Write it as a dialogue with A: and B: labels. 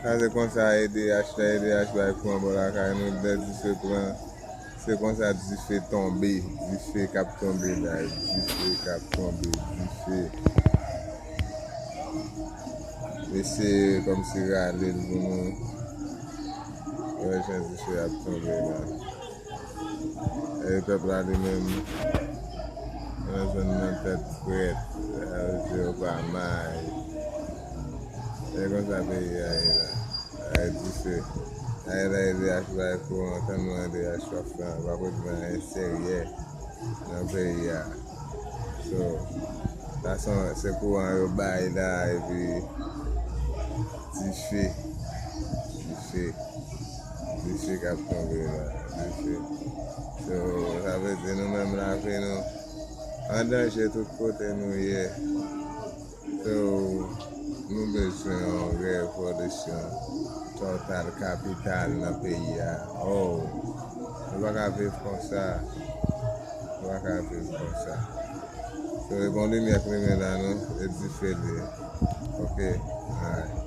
A: Kaze kon sa EDH la, EDH ba e kouan bo la kay nou de di fe pran. Se kon sa di fe tombe, di fe kap tombe la, di fe kap tombe, di fe. E se kom si rale l pou nou. Wè jen di fe ap tombe la. E pep la di men, an zon nan tet fret, je ou pa may. E kon sa pe yi la. A di fe. A la EDH ba e kouan, tan nou EDH wafan, wapot man en serye nan pe yi. So, fason se kouan yo bay la e pi di fe kap tombe la, di fe. So, sa ve di nou menm la fe nou, an danje tout kote nou ye. So, nou beswen yon revolution total capital nan peyi ya. Oh, nou baka viv kon sa. Nou baka viv kon sa. So, e bon lumière la nou, e di fe li. Ok, alright.